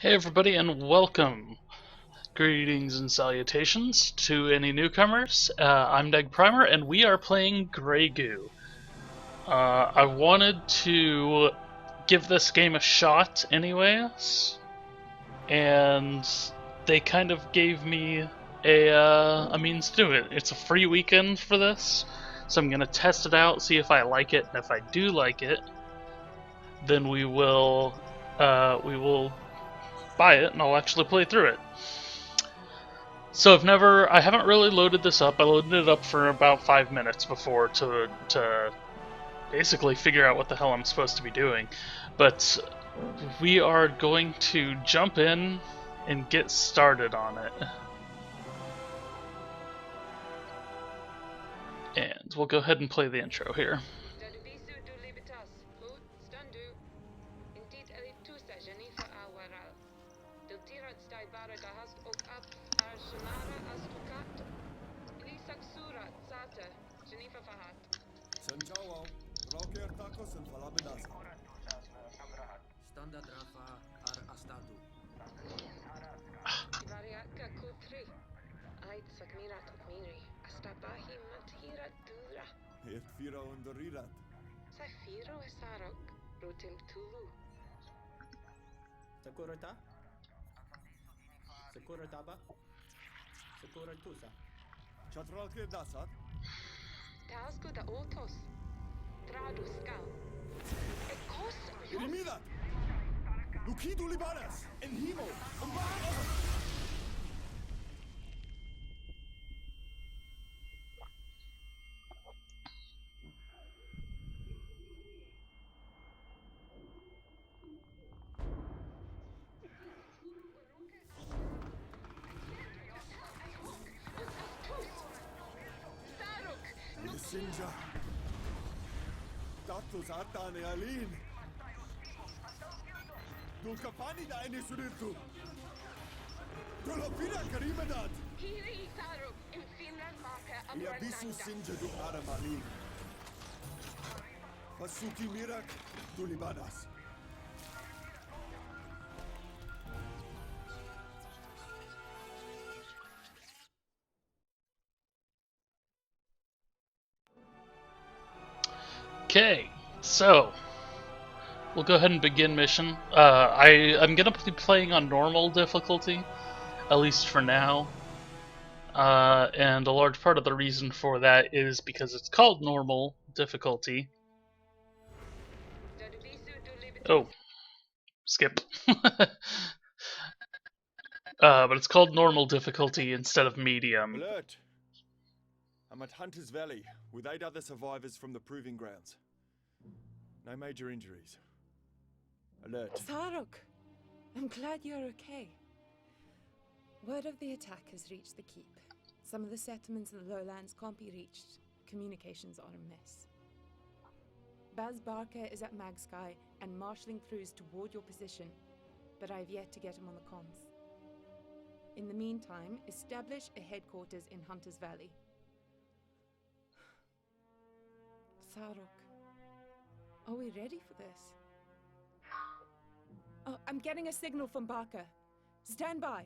Hey everybody and welcome! Greetings and salutations to any newcomers. I'm Neg Primer and we are playing Grey Goo. I wanted to give this game a shot anyways, and they kind of gave me a means to do it. It's a free weekend for this, so I'm going to test it out, see if I like it, and if I do like it, then we will buy it and I'll actually play through it. So I haven't really loaded this up. I loaded it up for about 5 minutes before to basically figure out what the hell I'm supposed to be doing. But we are going to jump in and get started on it. And we'll go ahead and play the intro here. Sakurata? Sakurataba? Sakuratusa? Chatralke dasat? Tasku da otos. Tradu skal. Ekos. Irimidat! Lukidu libanas! Enhimo! Umbanos! Sinja. Datus atane alin. Dulkapani da ene suritu. Dulopina karimadat. Hiri Saruk in Finland Marka Ia bisu sinja du aramalin. Pasuki mirak du libanas. Okay, so we'll go ahead and begin mission. I'm gonna be playing on normal difficulty, at least for now. And a large part of the reason for that is because it's called normal difficulty. Oh, skip. But it's called normal difficulty instead of medium. Alert! I'm at Hunter's Valley with 8 other survivors from the proving grounds. No major injuries. Alert. Saruk, I'm glad you're okay. Word of the attack has reached the keep. Some of the settlements in the lowlands can't be reached. Communications are amiss. Baz Barker is at Magsky and marshalling crews toward your position, but I've yet to get him on the comms. In the meantime, establish a headquarters in Hunter's Valley. Saruk, are we ready for this? Oh, I'm getting a signal from Barker. Stand by.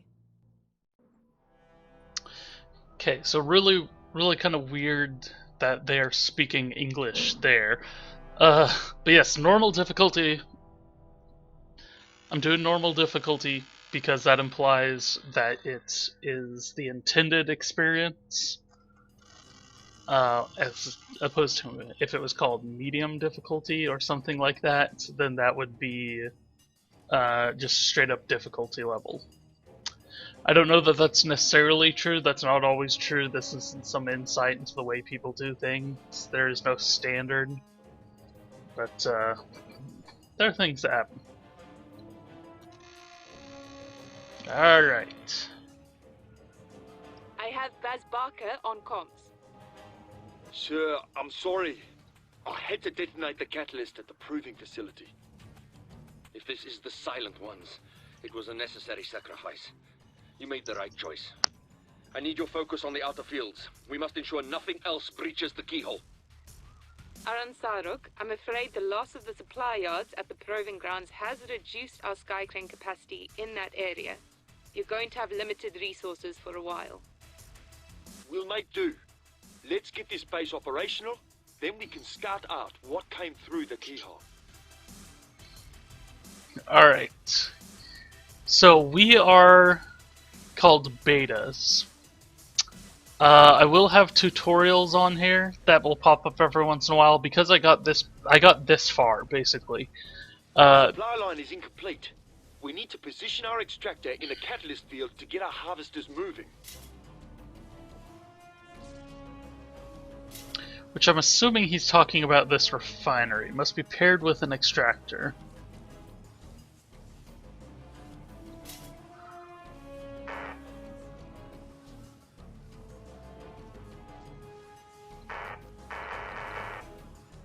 Okay, so really kind of weird that they're speaking English there. But yes, normal difficulty. I'm doing normal difficulty because that implies that it is the intended experience. As opposed to if it was called medium difficulty or something like that, then that would be just straight up difficulty level. I don't know that that's necessarily true. That's not always true. This is some insight into the way people do things. There is no standard, but there are things that happen. Alright. I have Baz Barker on comms. Sir, I'm sorry. I had to detonate the catalyst at the proving facility. If this is the Silent Ones, it was a necessary sacrifice. You made the right choice. I need your focus on the outer fields. We must ensure nothing else breaches the keyhole. Aran Saruk, I'm afraid the loss of the supply yards at the proving grounds has reduced our sky crane capacity in that area. You're going to have limited resources for a while. We'll make do. Let's get this base operational, then we can scout out what came through the keyhole. Alright. So we are called betas. I will have tutorials on here that will pop up every once in a while because I got this far basically. Supply line is incomplete. We need to position our extractor in the catalyst field to get our harvesters moving. Which I'm assuming he's talking about this refinery. It must be paired with an extractor.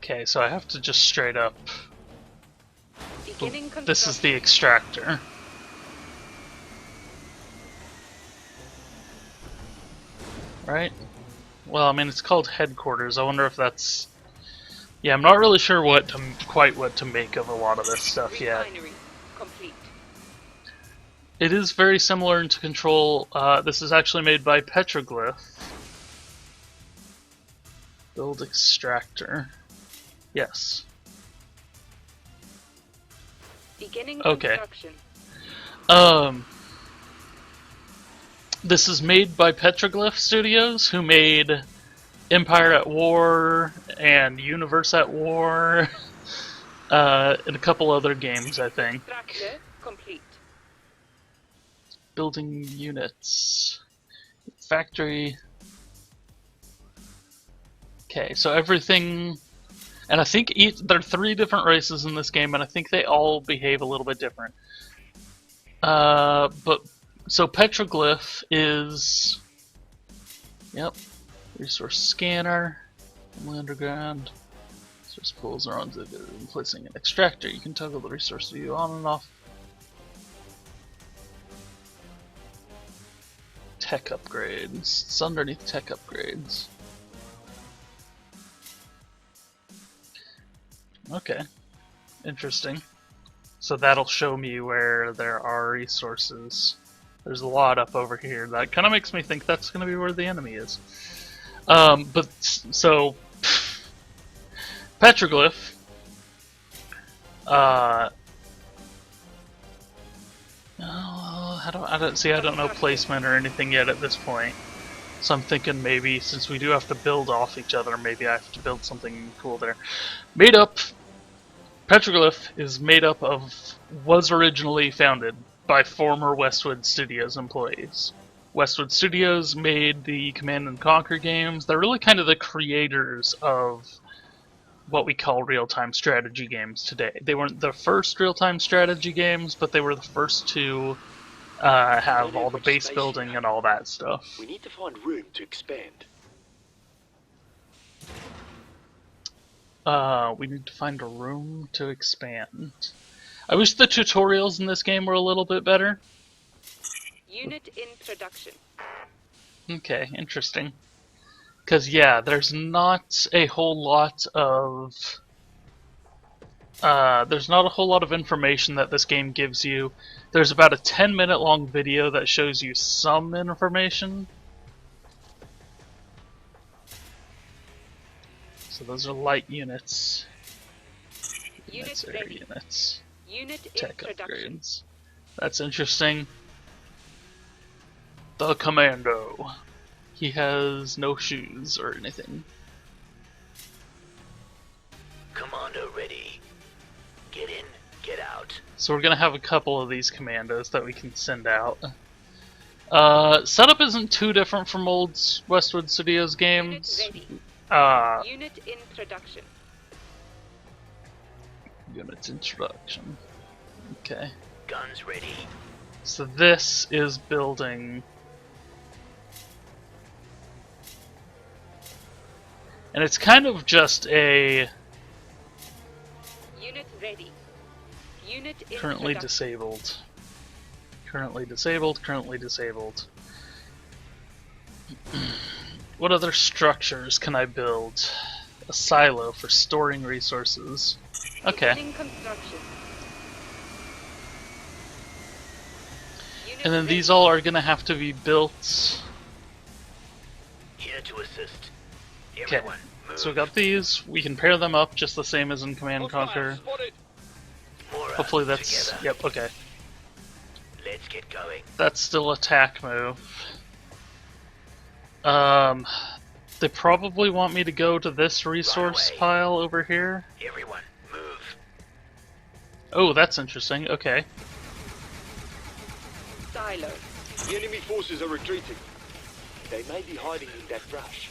Okay, so I have to just straight up. This is the extractor. Right? Well, I mean, it's called headquarters. I wonder if that's... Yeah, I'm not really sure quite what to make of a lot of this stuff yet. Complete. It is very similar into control. This is actually made by Petroglyph. Build extractor. Yes. Beginning okay. construction. This is made by Petroglyph Studios, who made Empire at War and Universe at War, and a couple other games, I think. Extractor complete. Building units. Factory. Okay, so everything... And I think there are 3 different races in this game, and I think they all behave a little bit different. So Petroglyph is... Yep. Resource scanner. Only underground. Resource pools are on to placing an extractor. You can toggle the resource view on and off. Tech upgrades. It's underneath tech upgrades. Okay, interesting. So that'll show me where there are resources. There's a lot up over here. That kind of makes me think that's going to be where the enemy is. So Petroglyph. I don't know placement or anything yet at this point. So I'm thinking maybe since we do have to build off each other, maybe I have to build something cool there. Petroglyph is made up of, was originally founded by former Westwood Studios employees. Westwood Studios made the Command & Conquer games. They're really kind of the creators of what we call real-time strategy games today. They weren't the first real-time strategy games, but they were the first to have all the base building and all that stuff. We need to find room to expand. We need to find a room to expand. I wish the tutorials in this game were a little bit better. Unit in production. Okay, interesting. Because, yeah, there's not a whole lot of... there's not a whole lot of information that this game gives you. There's about a 10-minute long video that shows you some information. So those are light units. Unit Air ready. units. Unit in Tech production. upgrades. That's interesting. The Commando. He has no shoes or anything. Commando ready. Get in, get out. So we're gonna have a couple of these commandos that we can send out. Setup isn't too different from old Westwood Studios games. Unit ready. Unit in production. Units introduction. Okay. Guns ready. So this is building. And it's kind of just a Unit ready. Unit in currently production. disabled. Currently disabled, currently disabled. What other structures can I build? A silo for storing resources. Okay. Beginning construction. Unit And then ready. these all are gonna have to be built. Here to assist. Okay. Everyone, move. So we got these. We can pair them up just the same as in Command and Conquer. Spotted. More Hopefully that's... together. Yep, okay. Let's get going. That's still attack move. They probably want me to go to this resource away. pile over here. Everyone, move. Oh, that's interesting. Okay. Silo. The enemy forces are retreating. They may be hiding in that brush.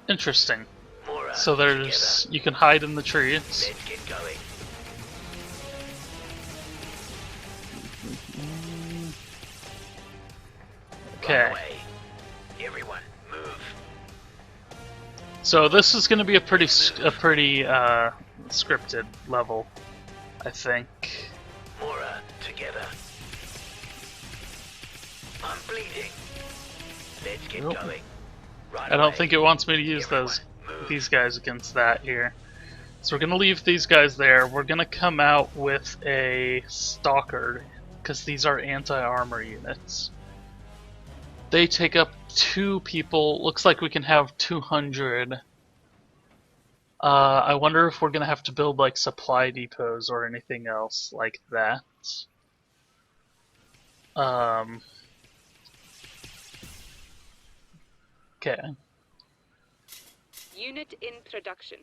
Interesting. More So there's... you can hide in the trees. Let's get going. Okay. Run away. Everyone, move. So this is going to be a pretty scripted level, I think. Mora, together. I'm bleeding. Let's get Nope. going. Right I don't away. think it wants me to use Everyone, move. these guys against that here. So we're going to leave these guys there. We're going to come out with a Stalker, because these are anti-armor units. They take up 2 people. Looks like we can have 200. I wonder if we're going to have to build like supply depots or anything else like that. Okay. Unit in production.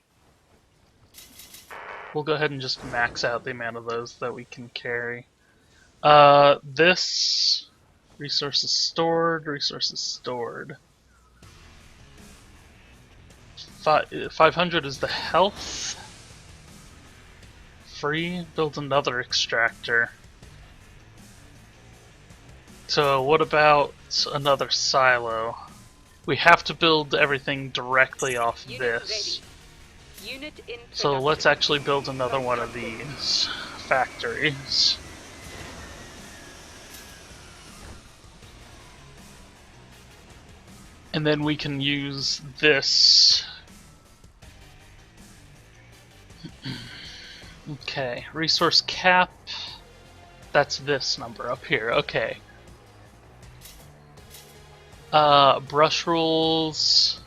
We'll go ahead and just max out the amount of those that we can carry. This resources stored, 500 is the health. Free, build another extractor. So what about another silo? We have to build everything directly off Unit this. ready. Unit in production. So let's actually build another one of these factories. And then we can use this. Okay, resource cap. That's this number up here. Okay. Brush rules.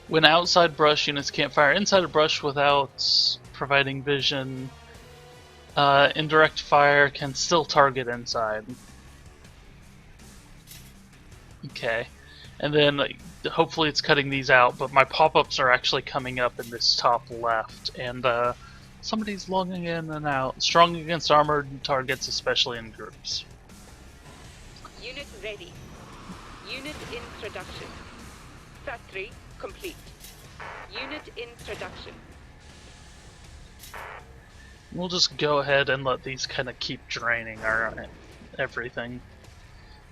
When outside brush, units can't fire inside a brush without providing vision. Indirect fire can still target inside. Okay. And then hopefully it's cutting these out, but my pop-ups are actually coming up in this top left. And somebody's logging in and out. Strong against armored targets, especially in groups. Unit ready. Unit in production. Factory complete. Unit in production. We'll just go ahead and let these kind of keep draining our everything.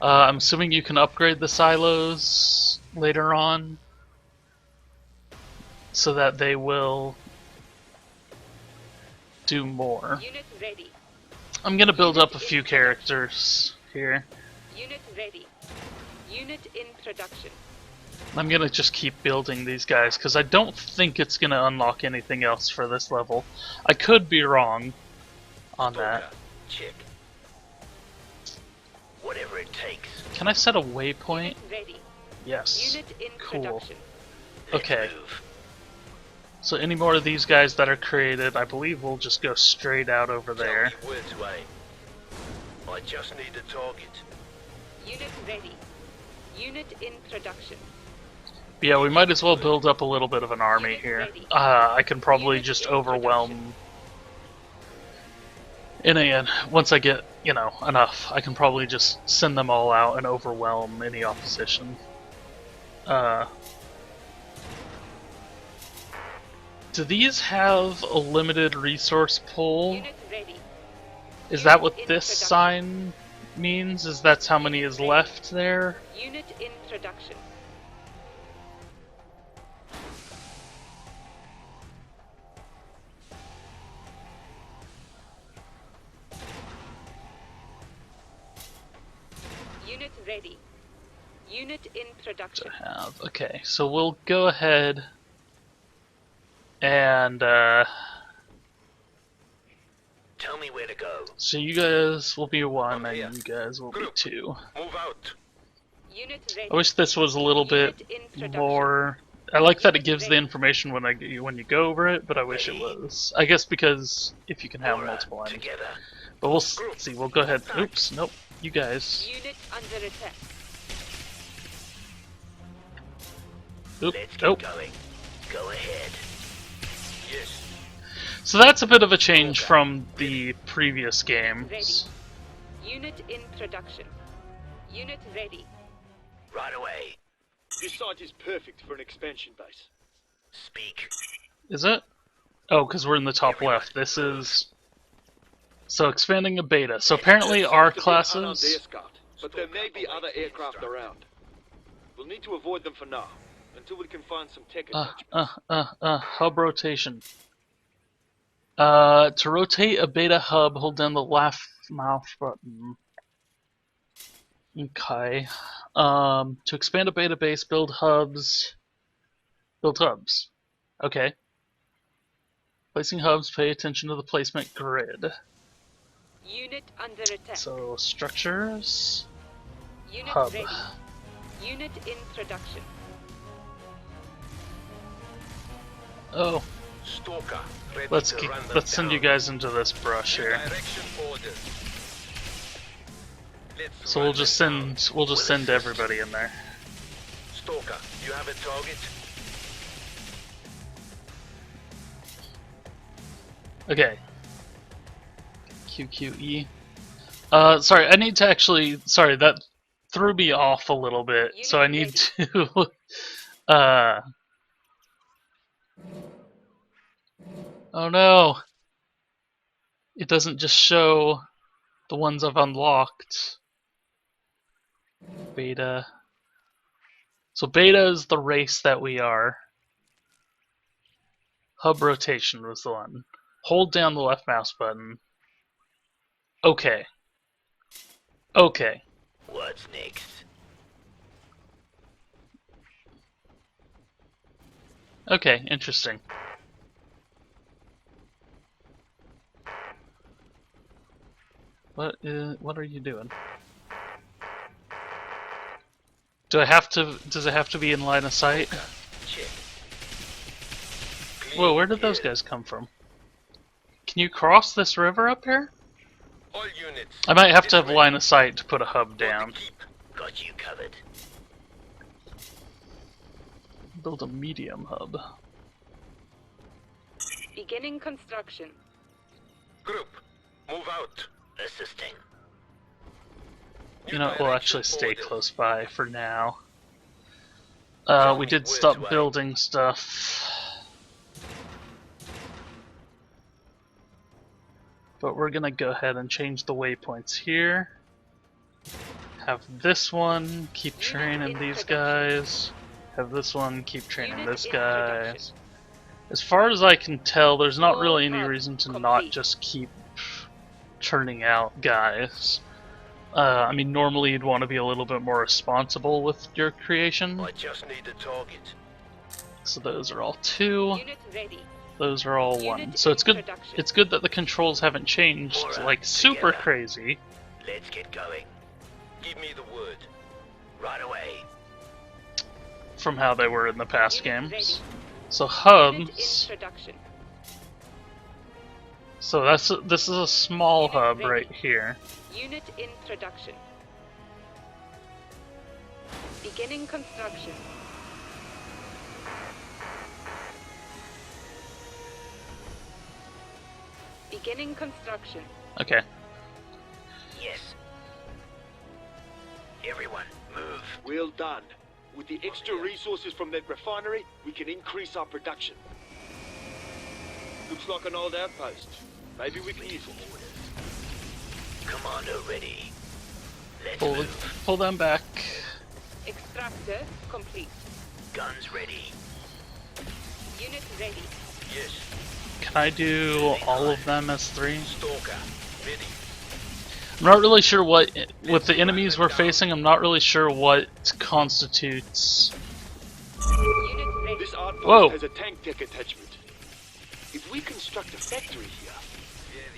I'm assuming you can upgrade the silos later on so that they will do more. Unit ready. I'm gonna build up a few characters here. Unit ready. Unit in production. I'm gonna just keep building these guys because I don't think it's gonna unlock anything else for this level. I could be wrong on that. Check. Whatever it takes. Can I set a waypoint? Unit ready. Yes. Unit in Cool. production. Let's Okay. move. So any more of these guys that are created, I believe we'll just go straight out over there. Tell me where to aim. I just need a target. Unit ready. Unit in production. Yeah, we might as well build up a little bit of an army here. I can probably just overwhelm... In the end, once I get, enough, I can probably just send them all out and overwhelm any opposition. Do these have a limited resource pool? Unit ready. Is that Unit what in this production. sign means? Is that's how many is left there? Unit in production. Unit ready. Unit in production. Have. Okay, so we'll go ahead and Tell me where to go. so you guys will be 1 I'm here. and you guys will be Group. 2. Move out. Unit ready. I wish this was a little bit Unit in production. more. I like that it gives the information when you go over it, but I wish it was. I guess because if you can have Aura, multiple items. together. But we'll see. We'll go ahead. Oops. Nope. You guys. Unit under attack. Oop. Let's get Nope. going. Go ahead. Yes. So that's a bit of a change from the previous Ready. games. Unit in production. Unit ready. Right away. This site is perfect for an expansion base. Speak. Is it? Oh, because we're in the top left. This is. So expanding a beta. So apparently our Seems to be an unarmed air classes. scout, but there may be other aircraft around. We'll need to avoid them for now, until we can find some tech attachments. Hub rotation. To rotate a beta hub, hold down the left mouse button. Okay. To expand a beta base, build hubs. Build hubs. Okay. Placing hubs, pay attention to the placement grid. Unit under attack. So, structures. Unit Hub. ready. Unit in production. Oh, Stalker. Ready let's to run them let's send down. you guys into this brush here. Direction orders. Let's So run we'll just them down. send everybody in there. Stalker, you have a target? Okay. QQE. Sorry, I need to actually. Sorry, that threw me off a little bit. So I need to. Oh no! It doesn't just show the ones I've unlocked. Beta. So beta is the race that we are. Hub rotation was the one. Hold down the left mouse button. Okay. Okay. What's next? Okay, interesting. What are you doing? Does it have to be in line of sight? Check. Whoa, where did those guys come from? Can you cross this river up here? All units. I might have to this have way. line of sight to put a hub For down. the keep. Got you covered. Build a medium hub. Beginning construction. Group, move out. Assisting. You know, we'll actually stay orders. close by for now. Tell We me did which stop way. building stuff. But we're gonna go ahead and change the waypoints here. Have this one keep training these guys. Have this one keep training this guy. As far as I can tell, there's not really any reason to not just keep churning out guys. I mean, normally you'd want to be a little bit more responsible with your creation. I just need a target. So those are all 2. Unit ready. Those are all 1. Unit So it's in good. production. It's good that the controls haven't changed Alright, like super together. crazy. Let's get going. Give me the word. Right away. From how they were in the past Unit games. ready. So Unit hubs. in production. So this is a small Unit hub ready. right here. Unit in production. Beginning construction. Beginning construction. Okay. Yes. Everyone, move. Well done. With the extra resources from that refinery, we can increase our production. Looks like an old outpost. Maybe we can use it. Commando ready. Let's Pull move. pull them back. Extractor complete. Guns ready. Unit ready. Yes. Can I do all of them as 3? Stalker ready. I'm not really sure what, with the enemies we're facing, I'm not really sure what constitutes... Unit ready. This outpost Whoa. has a tank tech attachment. If we construct a factory here,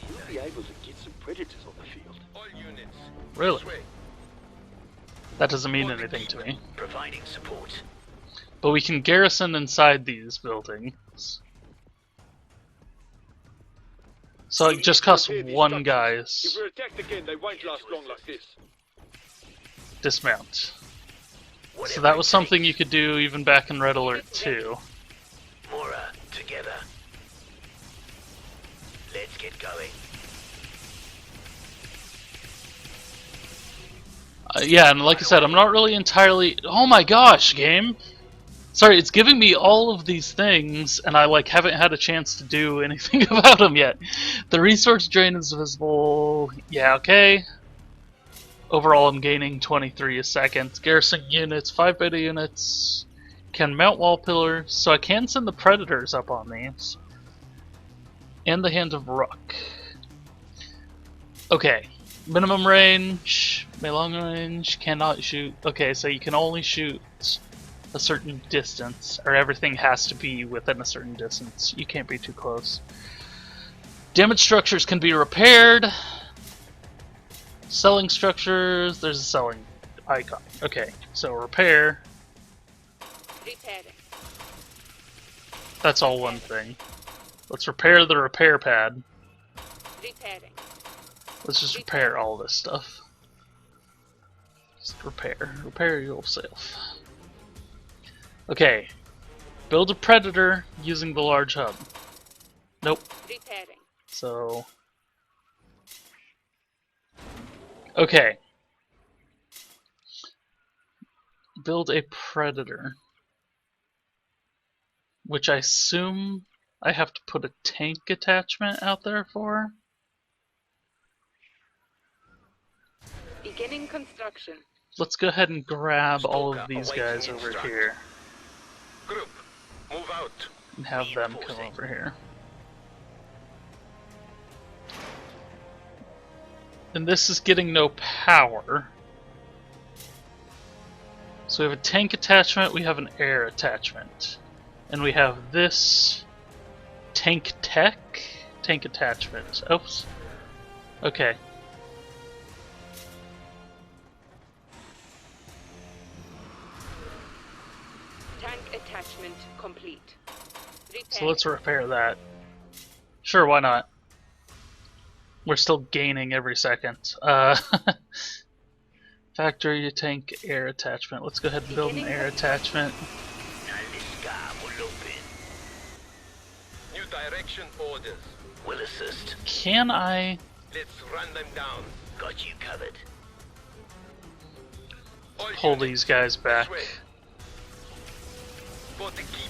we'll be able to get some predators on the field. All units. Really? This way. That doesn't mean anything to me. Providing support. But we can garrison inside these buildings. So it just costs Repair these one structures. guy's If we're attacked again, they won't last long like this. dismount. So Whatever that was it something takes. you could do even back in Red Alert 2. Mora, together. Let's get going. Yeah, and like I said, I'm not really entirely... Oh my gosh, game! Sorry, it's giving me all of these things, and I like haven't had a chance to do anything about them yet. The resource drain is visible. Yeah, okay. Overall, I'm gaining 23 a second. Garrison units, 5 beta units. Can mount wall pillars, so I can send the predators up on these. And the Hand of Rook. Okay. Minimum range, long range, cannot shoot. Okay, so you can only shoot a certain distance, or everything has to be within a certain distance. You can't be too close. Damaged structures can be repaired. Selling structures, there's a selling icon. Okay, so repair, Repairing. that's all one thing. Let's repair the repair pad. Repairing. Let's just repair all this stuff. Just repair yourself. Okay, build a predator using the large hub. Nope. Repairing. So, okay. Build a predator, which I assume I have to put a tank attachment out there for. Beginning construction. Let's go ahead and grab all of Stalker these awaiting guys over instruct. here Group, move out. and have them come Reinforcing. over here. And this is getting no power. So we have a tank attachment, we have an air attachment. And we have this tank attachment. Oops. Okay. Tank attachment complete. So let's repair that. Sure, why not? We're still gaining every second. Factory tank air attachment. Let's go ahead and build an air attachment. Now this guy will open. New direction orders. Will assist. Can I? Let's run them down. Got you covered. All Pull units, these guys back? this way. For the keep.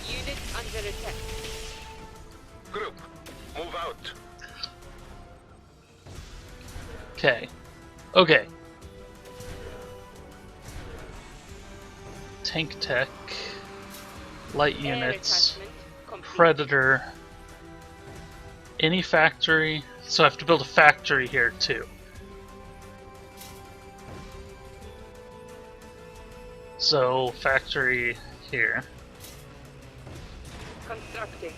Unit under attack. Group, move out. Okay. Okay. Tank tech. Light Air units. attachment complete. Predator. Any factory. So I have to build a factory here too. So factory here. Constructing.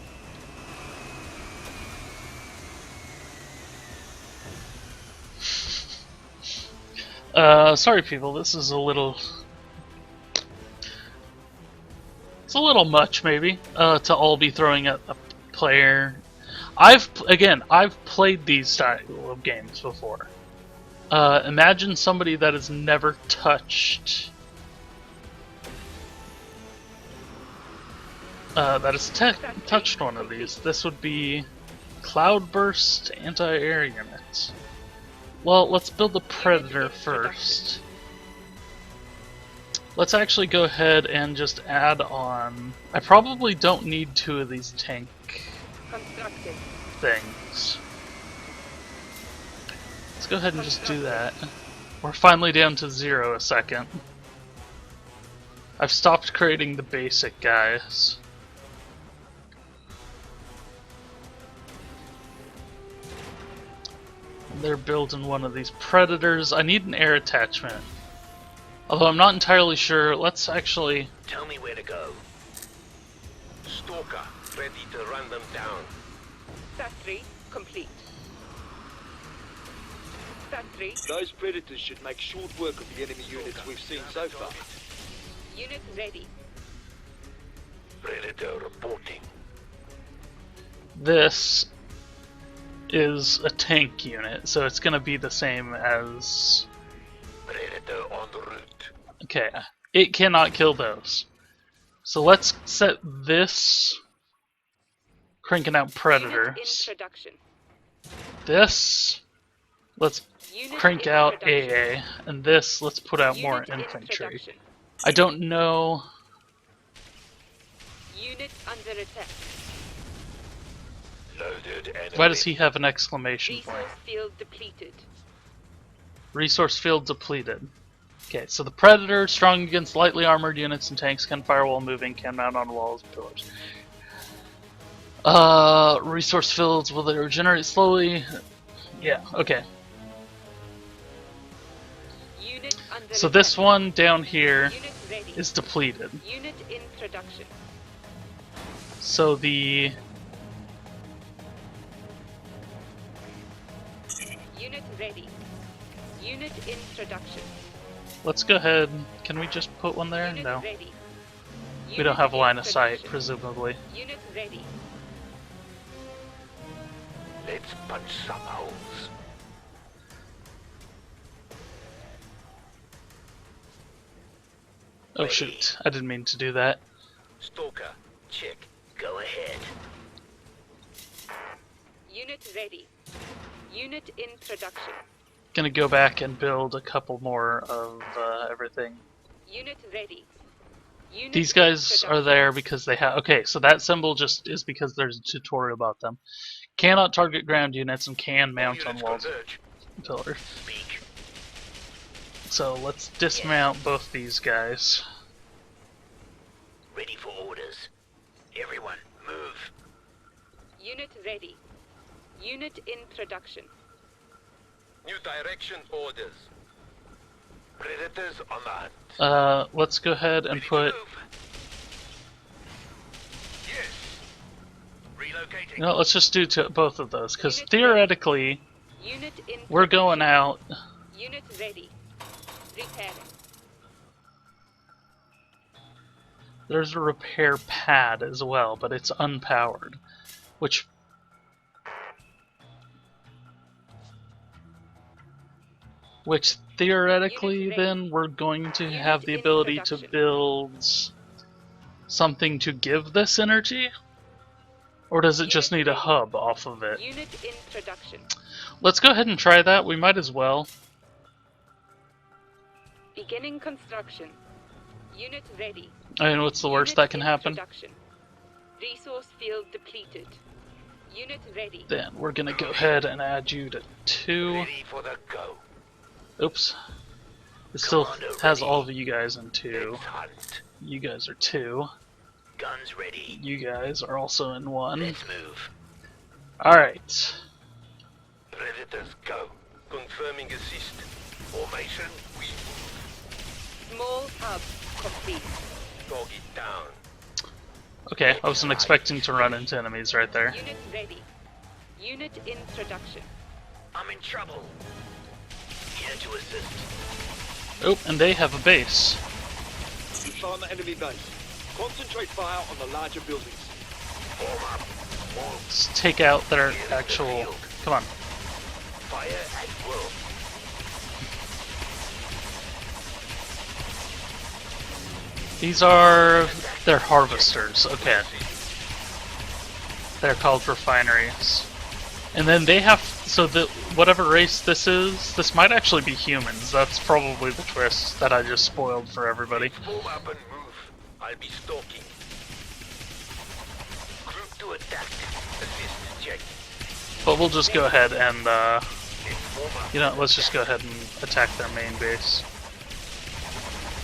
Sorry people, this is a little... It's a little much, maybe, to all be throwing at a player. I've played these style of games before. Imagine somebody that has never touched... that has touched one of these. This would be Cloudburst Anti-Air Unit. Well, let's build the Predator first. Let's actually go ahead and just add on... I probably don't need 2 of these tank Constructing. things. Let's go ahead and just do that. We're finally down to 0 a second. I've stopped creating the basic guys. They're building one of these predators. I need an air attachment. Although I'm not entirely sure. Let's actually... Tell me where to go. Stalker, ready to run them down. Sat-3 complete. Sat-3, Those predators should make short work of the enemy units we've seen so far. unit ready. Predator reporting. This is a tank unit, so it's going to be the same as... Predator on the route. Okay, it cannot kill those. So let's set this cranking out Unit predators. in production. This, let's Unit crank in out production. AA, and this, let's put out more Unit in infantry. production. I don't know. Unit under attack. Loaded enemy. Why does he have an exclamation point? Resource field depleted. Resource field depleted. Okay, so the Predator, strong against lightly armored units and tanks, can fire while moving, can mount on walls and pillars. Resource fields, will they regenerate slowly? Yeah, okay. Unit under So attack. this one down here Unit ready. is depleted. Unit in production. So the... Unit ready. Unit in production. Let's go ahead. Can we just put one there? Unit No. ready. We Unit don't have a in line of sight, production. presumably. Unit ready. Let's punch some holes. Oh shoot, I didn't mean to do that. Stalker, check. Go ahead. Unit ready. Unit in production. Gonna go back and build a couple more of everything. Unit ready. Unit These in guys are production. there because they have... Okay, so that symbol just is because there's a tutorial about them. Cannot target ground units and can mount on Units walls converge. and pillars. Speak. So let's dismount both these guys. Ready for orders. Everyone, move. Unit ready. Unit in production. New direction orders. Predators on the hunt. Let's go ahead and Ready to put... move. Yes. Relocating. No, let's just do both of those, because Unit theoretically, Unit in we're production. going out... Unit ready. Repairing. There's a repair pad as well, but it's unpowered, which... Which theoretically, Unit ready. then, we're going to Unit have the in ability to production. build something to give this energy? Or does it just Unit need a ready. hub off of it? Unit in production. Let's go ahead and try that, we might as well. Beginning construction. Unit ready. I mean, what's the worst Unit that can in happen? Production. Resource field depleted. Unit ready. Then we're gonna go ahead and add you to 2. Ready for the go. Oops. It still Commander has ready. all of you guys in 2. Let's hunt. You guys are 2. Guns ready. You guys are also in 1. Let's move. Alright. Predators go. Confirming assist. Formation, we Small hub complete. target down. Okay, I wasn't expecting to run into enemies right there. Unit ready. Unit in production. I'm in trouble. Here to assist. Oh, and they have a base. You found the enemy base. Concentrate fire on the larger buildings. Form up. Wall. Let's take out their actual... Come on. Fire at will. These are... They're harvesters, okay. They're called refineries. And then they have... So the whatever race this is, this might actually be humans. That's probably the twist that I just spoiled for everybody. Form up and move. I'll be stalking. Group to attack. Assist check. But we'll just go ahead and, Let's form up. you know, let's just go ahead and attack their main base.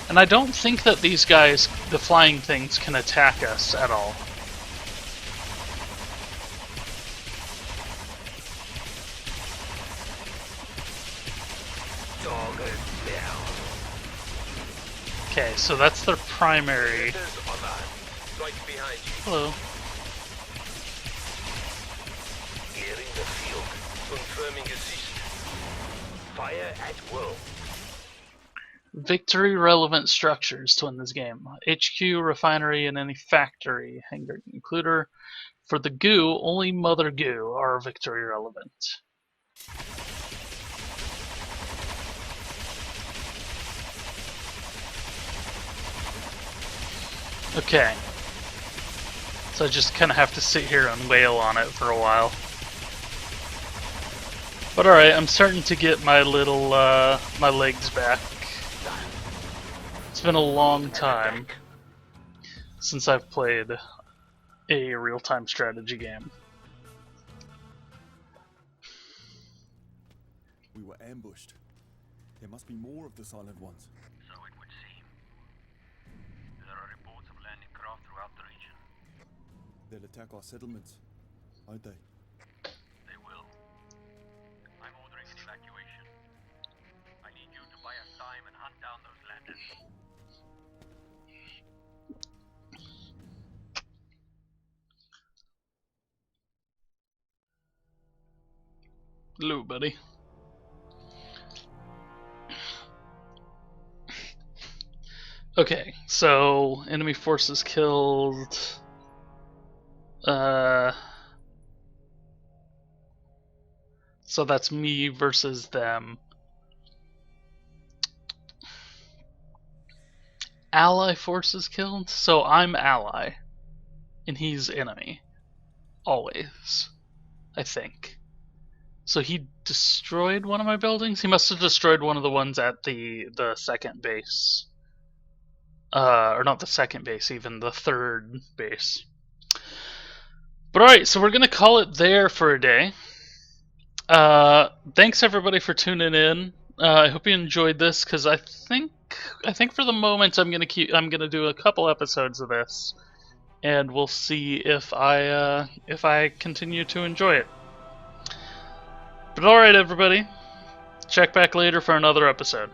And I don't think that these guys, the flying things, can attack us at all. Okay, so that's their primary. Right behind you. Hello. Clearing the field. Confirming assist. Fire at will. Victory relevant structures to win this game. HQ, refinery, and any factory. Hangar includer. For the goo, only Mother Goo are victory relevant. Okay. So I just kind of have to sit here and wail on it for a while. But alright, I'm starting to get my little, my legs back. It's been a long time since I've played a real-time strategy game. We were ambushed. There must be more of the Silent Ones. So it would seem. There are reports of landing craft throughout the region. They'll attack our settlements, won't they? They will. I'm ordering an evacuation. I need you to buy us time and hunt down those landers. Hello, buddy. Okay, so enemy forces killed. So that's me versus them. Ally forces killed, so I'm ally, and he's enemy. Always, I think. So he destroyed one of my buildings? He must have destroyed one of the ones at the second base. Or not the second base, even the third base. But alright, so we're going to call it there for a day. Thanks everybody for tuning in. I hope you enjoyed this, because I think for the moment I'm gonna do a couple episodes of this, and we'll see if I continue to enjoy it. But alright everybody, check back later for another episode.